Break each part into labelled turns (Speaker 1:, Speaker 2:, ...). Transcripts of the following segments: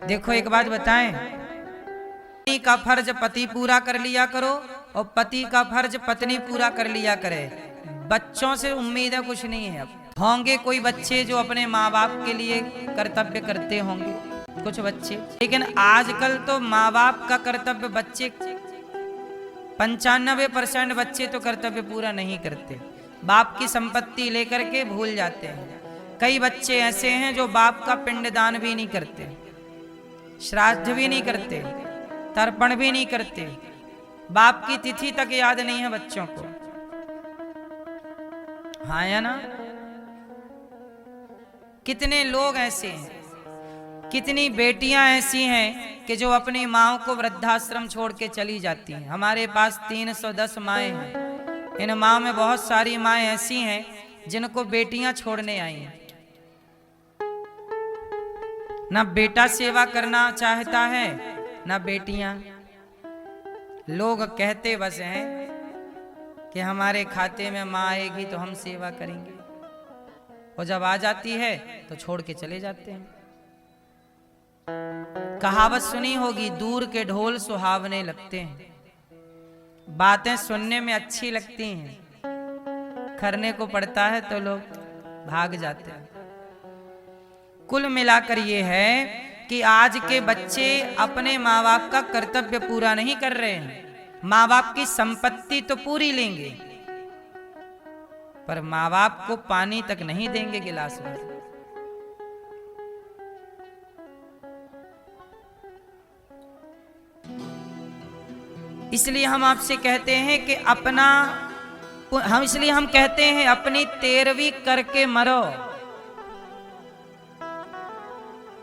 Speaker 1: देखो एक बात बताएं, पत्नी का फर्ज पति पूरा कर लिया करो और पति का फर्ज पत्नी पूरा कर लिया करे। बच्चों से उम्मीद है कुछ नहीं है। अब होंगे कोई बच्चे जो अपने माँ बाप के लिए कर्तव्य करते होंगे, कुछ बच्चे, लेकिन आजकल तो माँ बाप का कर्तव्य बच्चे 95% बच्चे तो कर्तव्य पूरा नहीं करते। बाप की संपत्ति लेकर के भूल जाते हैं। कई बच्चे ऐसे हैं जो बाप का पिंडदान भी नहीं करते, श्राद्ध भी नहीं करते, तर्पण भी नहीं करते, बाप की तिथि तक याद नहीं है बच्चों को। हाँ या ना? कितने लोग ऐसे हैं, कितनी बेटियां ऐसी हैं कि जो अपनी माओ को वृद्धाश्रम छोड़ के चली जाती हैं। हमारे पास 310 माएँ हैं। इन माँ में बहुत सारी माएँ ऐसी हैं जिनको बेटियां छोड़ने आई हैं। ना बेटा सेवा करना चाहता है ना बेटियां। लोग कहते बस हैं कि हमारे खाते में माँ आएगी तो हम सेवा करेंगे, और जब आ जाती है तो छोड़ के चले जाते हैं। कहावत सुनी होगी, दूर के ढोल सुहावने लगते हैं। बातें सुनने में अच्छी लगती हैं, करने को पड़ता है तो लोग भाग जाते हैं। कुल मिलाकर ये है कि आज के बच्चे अपने माँ बाप का कर्तव्य पूरा नहीं कर रहे हैं। माँ बाप की संपत्ति तो पूरी लेंगे, पर माँ बाप को पानी तक नहीं देंगे गिलास भर। इसलिए हम आपसे कहते हैं कि हम कहते हैं अपनी 13वीं करके मरो।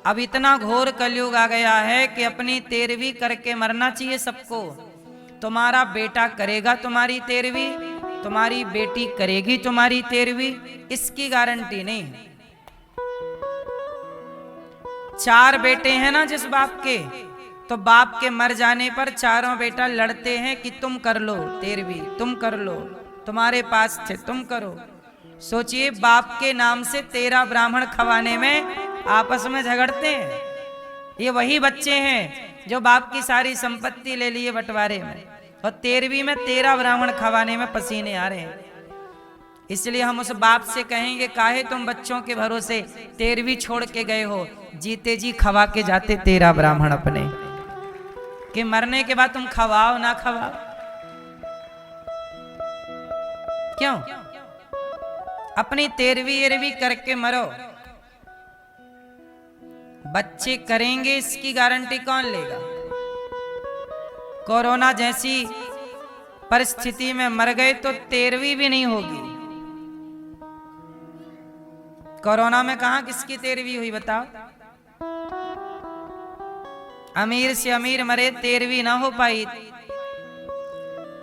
Speaker 1: अब इतना घोर कलयुग आ गया है कि अपनी 13वीं करके मरना चाहिए सबको। तुम्हारा बेटा करेगा तुम्हारी 13वीं, तुम्हारी बेटी करेगी तुम्हारी 13वीं, इसकी गारंटी नहीं है। 4 बेटे हैं ना जिस बाप के, तो बाप के मर जाने पर चारों बेटा लड़ते हैं कि तुम कर लो 13वीं, तुम कर लो, तुम्हारे पास थे तुम करो। सोचिए, बाप के नाम से 13 ब्राह्मण खवाने में आपस में झगड़ते हैं। ये वही बच्चे हैं जो बाप की सारी संपत्ति ले लिए बंटवारे में, और 13वीं में 13 ब्राह्मण खवाने में पसीने आ रहे हैं। इसलिए हम उस बाप से कहेंगे, काहे तुम बच्चों के भरोसे 13वीं छोड़ के गए हो, जीते जी खवा के जाते 13 ब्राह्मण अपने, कि मरने के बाद तुम खवाओ ना खवाओ। क्यों? अपनी 13वीं करके मरो। बच्चे करेंगे इसकी गारंटी कौन लेगा? कोरोना जैसी परिस्थिति में मर गए तो 13वीं भी नहीं होगी। कोरोना में कहां किसकी 13वीं हुई बताओ? अमीर से अमीर मरे, 13वीं ना हो पाई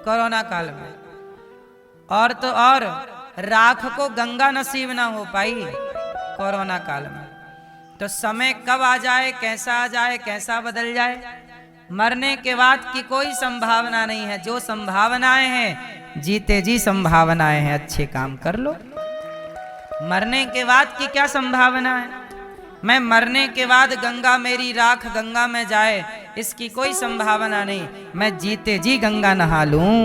Speaker 1: कोरोना काल में। और तो और राख को गंगा नसीब ना हो पाई कोरोना काल में। तो समय कब आ जाए, कैसा आ जाए, कैसा बदल जाए, मरने के बाद की कोई संभावना नहीं है। जो संभावनाएं हैं, जीते जी संभावनाएं हैं, अच्छे काम कर लो। मरने के बाद की क्या संभावना है? मैं मरने के बाद गंगा मेरी राख गंगा में जाए, इसकी कोई संभावना नहीं। मैं जीते जी गंगा नहा लूं,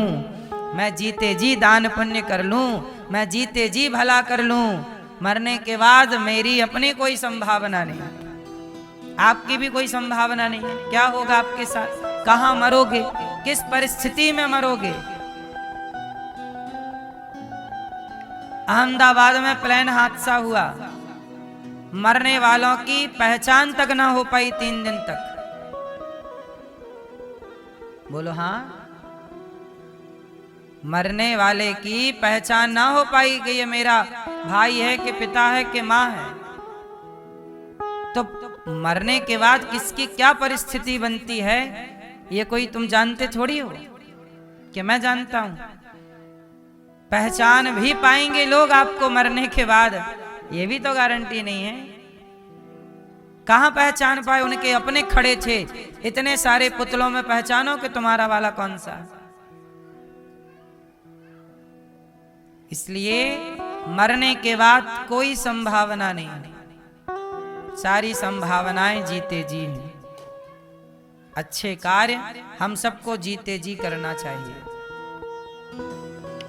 Speaker 1: मैं जीते जी दान पुण्य कर लूं, मैं जीते जी भला कर लूं। मरने के बाद मेरी अपनी कोई संभावना नहीं, आपकी भी कोई संभावना नहीं है। क्या होगा आपके साथ? कहां मरोगे? किस परिस्थिति में मरोगे? अहमदाबाद में प्लेन हादसा हुआ, मरने वालों की पहचान तक ना हो पाई 3 दिन तक। बोलो हाँ? मरने वाले की पहचान ना हो पाई कि ये मेरा भाई है कि पिता है कि माँ है। तो मरने के बाद किसकी क्या परिस्थिति बनती है, ये कोई तुम जानते थोड़ी हो कि मैं जानता हूं। पहचान भी पाएंगे लोग आपको मरने के बाद, ये भी तो गारंटी नहीं है। कहां पहचान पाए? उनके अपने खड़े थे, इतने सारे पुतलों में पहचानो कि तुम्हारा वाला कौन सा। इसलिए मरने के बाद कोई संभावना नहीं, सारी संभावनाएं जीते जी हैं। अच्छे कार्य हम सबको जीते जी करना चाहिए।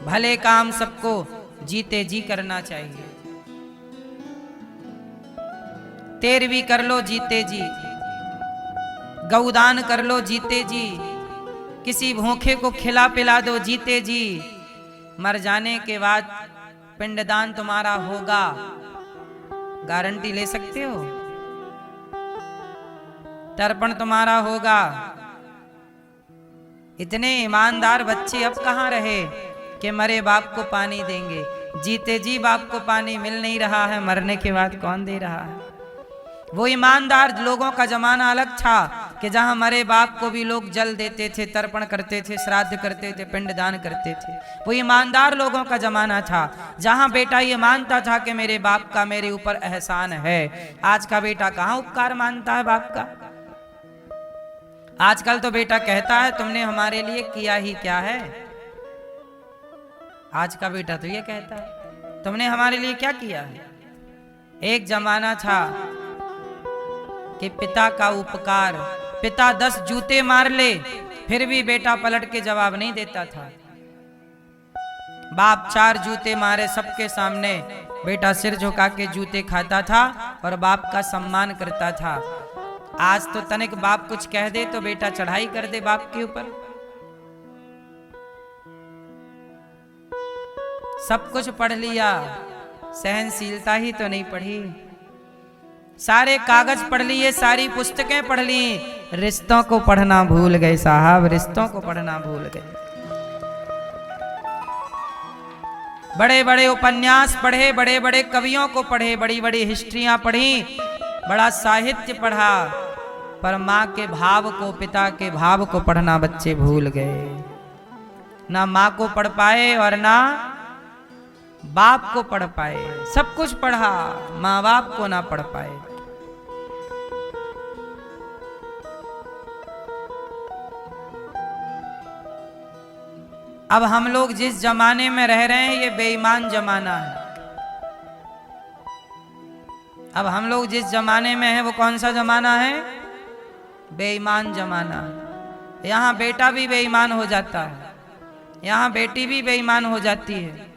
Speaker 1: भले काम सबको जीते जी करना चाहिए। तेरहवीं कर लो जीते जी, गौदान कर लो जीते जी, किसी भूखे को खिला पिला दो जीते जी। मर जाने के बाद पिंडदान तुम्हारा होगा, गारंटी ले सकते हो? तर्पण तुम्हारा होगा। इतने ईमानदार बच्चे अब कहां रहे कि मरे बाप को पानी देंगे? जीते जी बाप को पानी मिल नहीं रहा है, मरने के बाद कौन दे रहा है? वो ईमानदार लोगों का जमाना अलग था कि जहां मरे बाप को भी लोग जल देते थे, तर्पण करते थे, श्राद्ध करते थे, पिंडदान करते थे। वो ईमानदार लोगों का जमाना था जहां बेटा ये मानता था कि मेरे बाप का मेरे ऊपर एहसान है। आज का बेटा कहां उपकार मानता है बाप का? आजकल तो बेटा कहता है तुमने हमारे लिए किया ही क्या है। आज का बेटा तो ये कहता है तुमने हमारे लिए क्या किया है। एक जमाना था कि पिता का उपकार, पिता 10 जूते मार ले फिर भी बेटा पलट के जवाब नहीं देता था। बाप 4 जूते मारे सबके सामने, बेटा सिर झुका के जूते खाता था और बाप का सम्मान करता था। आज तो तनिक बाप कुछ कह दे तो बेटा चढ़ाई कर दे बाप के ऊपर। सब कुछ पढ़ लिया, सहनशीलता ही तो नहीं पढ़ी। सारे कागज पढ़ लिए, सारी पुस्तकें पढ़ ली, रिश्तों को पढ़ना भूल गए साहब, रिश्तों को पढ़ना भूल गए। बड़े बड़े उपन्यास पढ़े, बड़े बड़े कवियों को पढ़े, बड़ी बड़ी हिस्ट्रियां पढ़ी, बड़ा साहित्य पढ़ा, पर माँ के भाव को, पिता के भाव को पढ़ना बच्चे भूल गए। ना माँ को पढ़ पाए और ना बाप को पढ़ पाए। सब कुछ पढ़ा, माँ बाप को ना पढ़ पाए। अब हम लोग जिस जमाने में रह रहे हैं ये बेईमान जमाना है। अब हम लोग जिस जमाने में हैं वो कौन सा जमाना है? बेईमान जमाना है। यहाँ बेटा भी बेईमान हो जाता है, यहाँ बेटी भी बेईमान हो जाती है,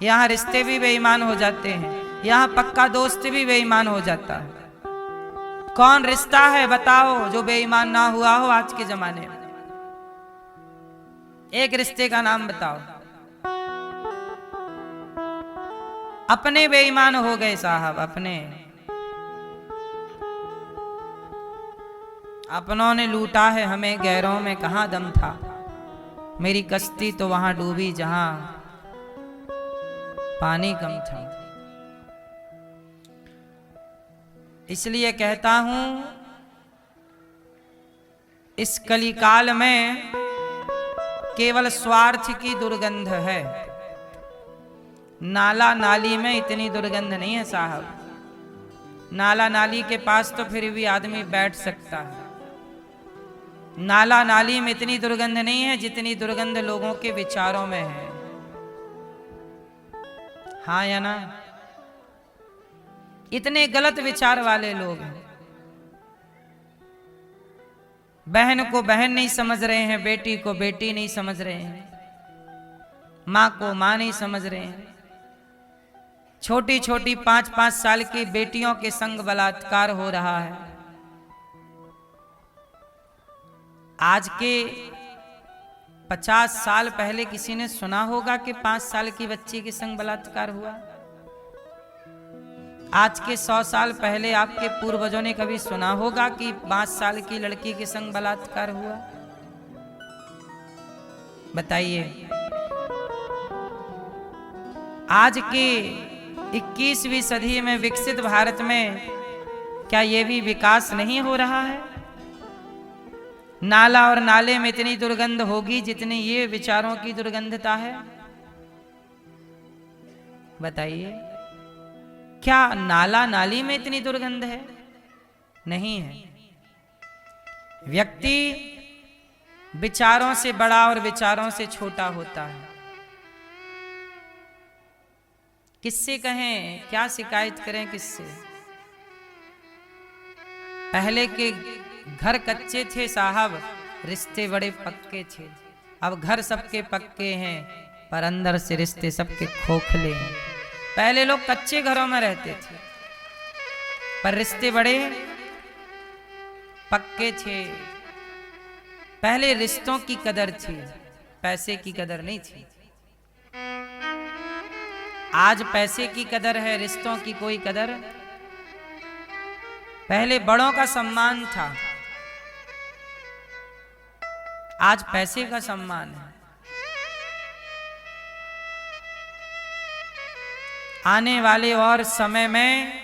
Speaker 1: यहाँ रिश्ते भी बेईमान हो जाते हैं, यहाँ पक्का दोस्त भी बेईमान हो जाता है। कौन रिश्ता है बताओ जो बेईमान ना हुआ हो आज के जमाने में? एक रिश्ते का नाम बताओ। अपने बेईमान हो गए साहब, अपनों ने लूटा है हमें, गैरों में कहां दम था। मेरी कश्ती तो वहां डूबी जहां पानी कम था। इसलिए कहता हूं इस कलिकाल में केवल स्वार्थ की दुर्गंध है, नाला नाली में इतनी दुर्गंध नहीं है साहब। नाला नाली के पास तो फिर भी आदमी बैठ सकता है, नाला नाली में इतनी दुर्गंध नहीं है जितनी दुर्गंध लोगों के विचारों में है। हाँ या ना? इतने गलत विचार वाले लोग हैं। बहन को बहन नहीं समझ रहे हैं, बेटी को बेटी नहीं समझ रहे हैं, माँ को माँ नहीं समझ रहे हैं। छोटी छोटी 5-5 साल की बेटियों के संग बलात्कार हो रहा है। आज के 50 साल पहले किसी ने सुना होगा कि 5 साल की बच्ची के संग बलात्कार हुआ? आज के 100 साल पहले आपके पूर्वजों ने कभी सुना होगा कि 5 साल की लड़की के संग बलात्कार हुआ? बताइए। आज के 21वीं सदी में विकसित भारत में क्या ये भी विकास नहीं हो रहा है? नाला और नाले में इतनी दुर्गंध होगी जितनी ये विचारों की दुर्गंधता है। बताइए, क्या नाला नाली में इतनी दुर्गंध है? नहीं है। व्यक्ति विचारों से बड़ा और विचारों से छोटा होता है। किससे कहें, क्या शिकायत करें किससे? पहले के घर कच्चे थे साहब, रिश्ते बड़े पक्के थे। अब घर सबके पक्के हैं, पर अंदर से रिश्ते सबके खोखले हैं। पहले लोग कच्चे घरों में रहते थे, पर रिश्ते बड़े पक्के थे। पहले रिश्तों की कदर थी, पैसे की कदर नहीं थी। आज पैसे की कदर है, रिश्तों की कोई कदर। पहले बड़ों का सम्मान था, आज पैसे का सम्मान है। आने वाले और समय में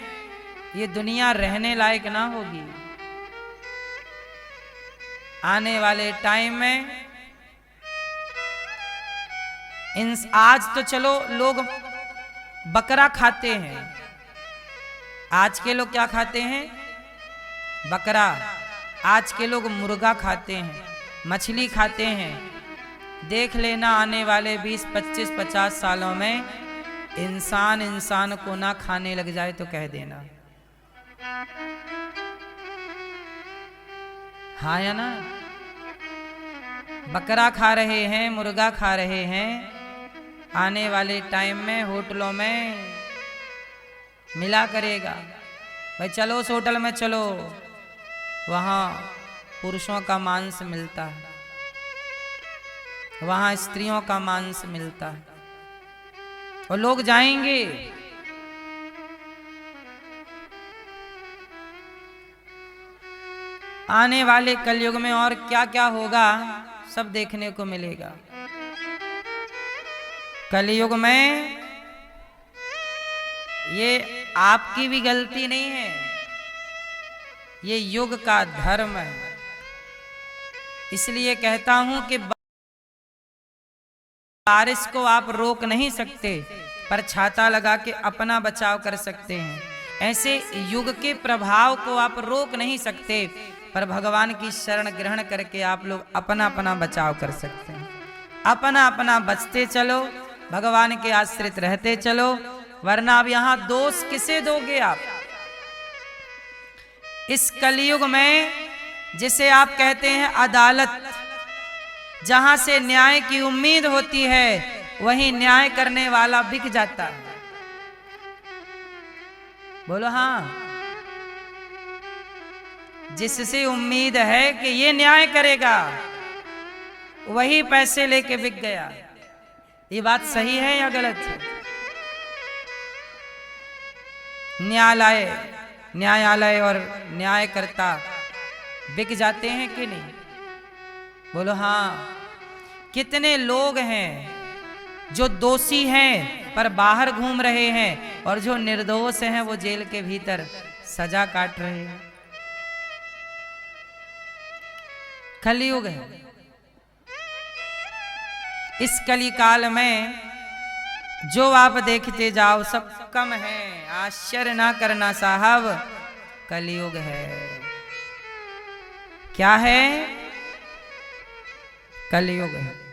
Speaker 1: ये दुनिया रहने लायक ना होगी। आने वाले टाइम में आज तो चलो लोग बकरा खाते हैं। आज के लोग क्या खाते हैं? बकरा। आज के लोग मुर्गा खाते हैं, मछली खाते हैं। देख लेना आने वाले 20, 25, 50 सालों में इंसान इंसान को ना खाने लग जाए तो कह देना। हाँ या ना? बकरा खा रहे हैं, मुर्गा खा रहे हैं। आने वाले टाइम में होटलों में मिला करेगा। भाई चलो उस होटल में चलो, वहाँ पुरुषों का मांस मिलता है, वहाँ स्त्रियों का मांस मिलता है, और लोग जाएंगे। आने वाले कलयुग में और क्या क्या होगा सब देखने को मिलेगा। कलयुग में ये आपकी भी गलती नहीं है, ये युग का धर्म है। इसलिए कहता हूं कि बारिश को आप रोक नहीं सकते, पर छाता लगा के अपना बचाव कर सकते हैं। ऐसे युग के प्रभाव को आप रोक नहीं सकते, पर भगवान की शरण ग्रहण करके आप लोग अपना अपना बचाव कर सकते हैं। अपना अपना बचते चलो, भगवान के आश्रित रहते चलो, वरना अब यहां दोष किसे दोगे आप? इस कलयुग में जिसे आप कहते हैं अदालत, जहां से न्याय की उम्मीद होती है, वहीं न्याय करने वाला बिक जाता है। बोलो हाँ। जिससे उम्मीद है कि ये न्याय करेगा, वही पैसे लेके बिक गया। ये बात सही है या गलत है? न्यायालय और न्यायकर्ता बिक जाते हैं कि नहीं? बोलो हाँ। कितने लोग हैं जो दोषी हैं पर बाहर घूम रहे हैं, और जो निर्दोष हैं वो जेल के भीतर सजा काट रहे हैं। कलयुग है। इस कली काल में जो आप देखते जाओ सब कम है। आश्चर्य ना करना साहब, कलयुग है। क्या है? कलयुग है।